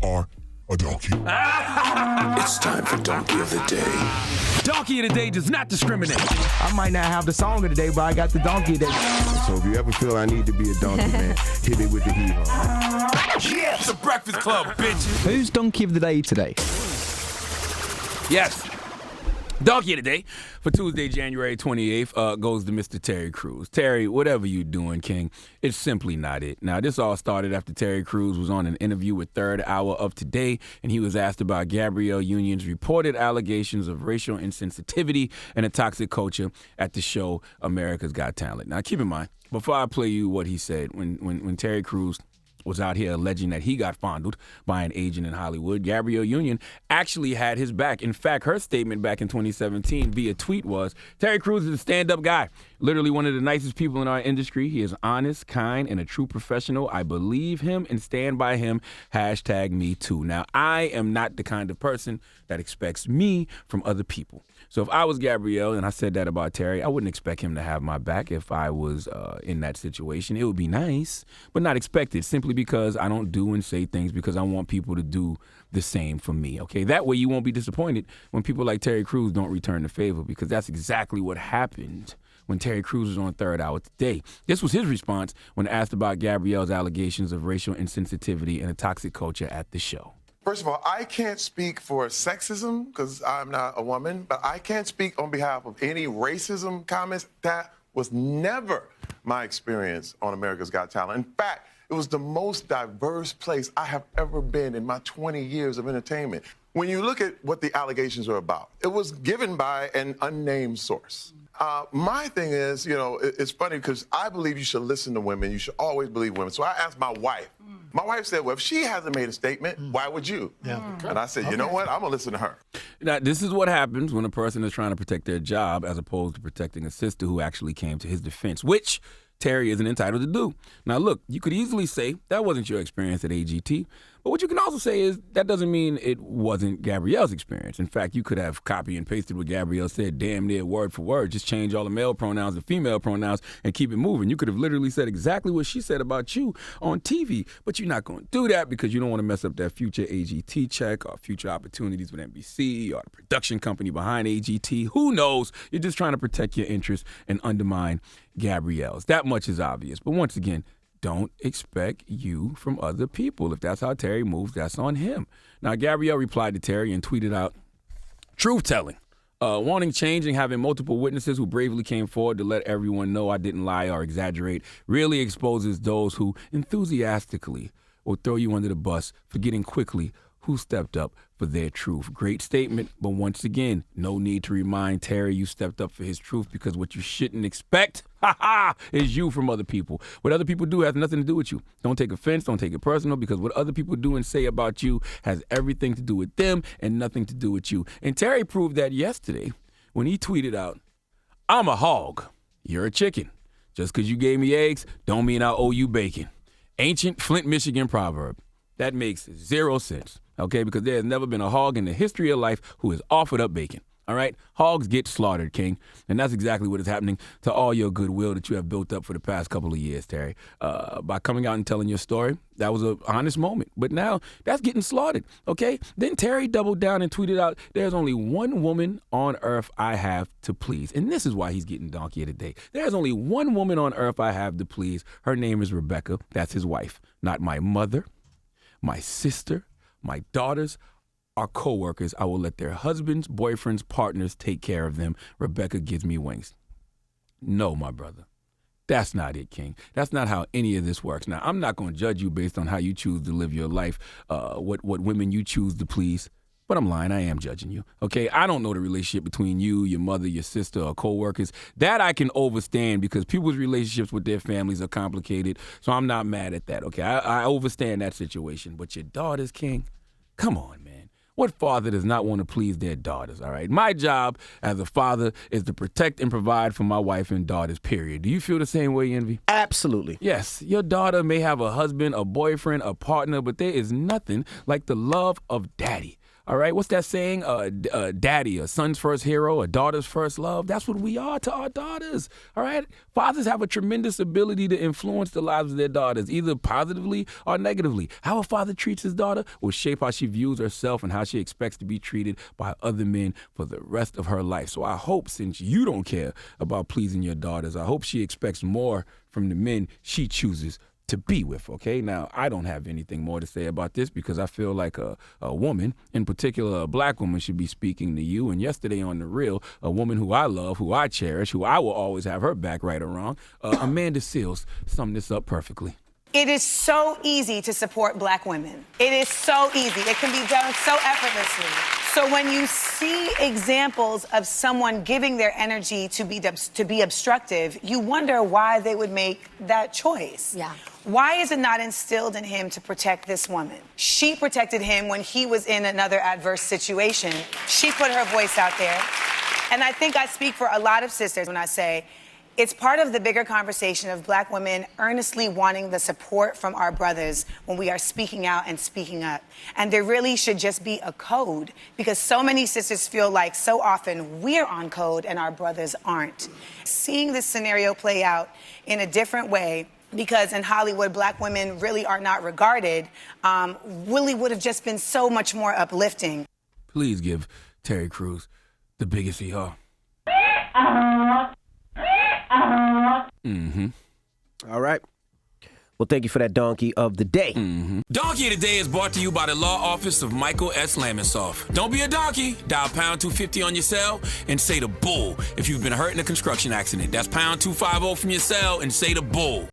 are a donkey. It's time for Donkey of the Day. Donkey of the Day does not discriminate. I might not have the song of the day, but I got the donkey of the day. So if you ever feel I need to be a donkey, man, hit me with the hee-haw. Yeah, it's a Breakfast Club, bitches. Who's donkey of the day today? Yes. Donkey of the Day for Tuesday, January 28th goes to Mr. Terry Crews. Terry, whatever you doing, King, it's simply not it. Now, this all started after Terry Crews was on an interview with Third Hour of Today, and he was asked about Gabrielle Union's reported allegations of racial insensitivity and a toxic culture at the show America's Got Talent. Now, keep in mind, before I play you what he said, when Terry Crews was out here alleging that he got fondled by an agent in Hollywood, Gabrielle Union actually had his back. In fact, her statement back in 2017 via tweet was, Terry Crews is a stand-up guy, literally one of the nicest people in our industry. He is honest, kind, and a true professional. I believe him and stand by him. #MeToo. Now, I am not the kind of person that expects me from other people. So if I was Gabrielle and I said that about Terry, I wouldn't expect him to have my back if I was in that situation. It would be nice, but not expected, simply because I don't do and say things because I want people to do the same for me, okay? That way you won't be disappointed when people like Terry Crews don't return the favor, because that's exactly what happened when Terry Crews was on Third Hour Today. This was his response when asked about Gabrielle's allegations of racial insensitivity and a toxic culture at the show. First of all, I can't speak for sexism because I'm not a woman, but I can't speak on behalf of any racism comments. That was never my experience on America's Got Talent. In fact, it was the most diverse place I have ever been in my 20 years of entertainment. When you look at what the allegations are about, it was given by an unnamed source. My thing is, you know, it's funny because I believe you should listen to women. You should always believe women. So I asked my wife. My wife said, well, if she hasn't made a statement, why would you? Yeah. And I said, you know what? I'm going to listen to her. Now, this is what happens when a person is trying to protect their job as opposed to protecting a sister who actually came to his defense, which Terry isn't entitled to do. Now, look, you could easily say that wasn't your experience at AGT, but what you can also say is that doesn't mean it wasn't Gabrielle's experience. In fact, you could have copy and pasted what Gabrielle said damn near word for word, just change all the male pronouns to female pronouns and keep it moving. You could have literally said exactly what she said about you on TV, but you're not going to do that because you don't want to mess up that future AGT check or future opportunities with NBC or the production company behind AGT. Who knows? You're just trying to protect your interests and undermine Gabrielle's. That much is obvious. But once again, don't expect you from other people. If that's how Terry moves, that's on him. Now, Gabrielle replied to Terry and tweeted out, truth-telling, wanting change and having multiple witnesses who bravely came forward to let everyone know I didn't lie or exaggerate really exposes those who enthusiastically will throw you under the bus, forgetting quickly who stepped up for their truth. Great statement, but once again, no need to remind Terry you stepped up for his truth, because what you shouldn't expect, is you from other people. What other people do has nothing to do with you. Don't take offense, don't take it personal, because what other people do and say about you has everything to do with them and nothing to do with you. And Terry proved that yesterday when he tweeted out, I'm a hog, you're a chicken. Just because you gave me eggs don't mean I owe you bacon. Ancient Flint, Michigan proverb. That makes zero sense, okay? Because there has never been a hog in the history of life who has offered up bacon, all right? Hogs get slaughtered, King, and that's exactly what is happening to all your goodwill that you have built up for the past couple of years, Terry. By coming out and telling your story, that was an honest moment, but now that's getting slaughtered, okay? Then Terry doubled down and tweeted out, there's only one woman on earth I have to please, and this is why he's getting donkey of the day. There's only one woman on earth I have to please. Her name is Rebecca. That's his wife, not my mother, my sister, my daughters, our co-workers. I will let their husbands, boyfriends, partners take care of them. Rebecca gives me wings. No, my brother. That's not it, King. That's not how any of this works. Now, I'm not going to judge you based on how you choose to live your life, what women you choose to please. But I'm lying. I am judging you. Okay, I don't know the relationship between you, your mother, your sister, or co-workers. That I can overstand because people's relationships with their families are complicated. So I'm not mad at that. Okay, I overstand that situation. But your daughters, King, come on, man. What father does not want to please their daughters, all right? My job as a father is to protect and provide for my wife and daughters, period. Do you feel the same way, Envy? Absolutely. Yes, your daughter may have a husband, a boyfriend, a partner, but there is nothing like the love of daddy. All right, what's that saying? Daddy, a son's first hero, a daughter's first love. That's what we are to our daughters. All right, fathers have a tremendous ability to influence the lives of their daughters, either positively or negatively. How a father treats his daughter will shape how she views herself and how she expects to be treated by other men for the rest of her life. So I hope, since you don't care about pleasing your daughters, I hope she expects more from the men she chooses to be with, okay? Now, I don't have anything more to say about this because I feel like a woman, in particular a black woman, should be speaking to you. And yesterday on The Real, a woman who I love, who I cherish, who I will always have her back, right or wrong, Amanda Seales summed this up perfectly. It is so easy to support black women. It is so easy. It can be done so effortlessly. So when you see examples of someone giving their energy to be obstructive, you wonder why they would make that choice. Yeah. Why is it not instilled in him to protect this woman? She protected him when he was in another adverse situation. She put her voice out there. And I think I speak for a lot of sisters when I say, it's part of the bigger conversation of black women earnestly wanting the support from our brothers when we are speaking out and speaking up. And there really should just be a code, because so many sisters feel like so often we're on code and our brothers aren't. Seeing this scenario play out in a different way, because in Hollywood, black women really are not regarded, really would have just been so much more uplifting. Please give Terry Crews the biggest ER. Mm-hmm. All right. Well, thank you for that donkey of the day. Mm-hmm. Donkey of the Day is brought to you by the law office of Michael S. Lamonsoff. Don't be a donkey. Dial pound 250 on your cell and say the bull if you've been hurt in a construction accident. That's pound 250 from your cell and say the bull.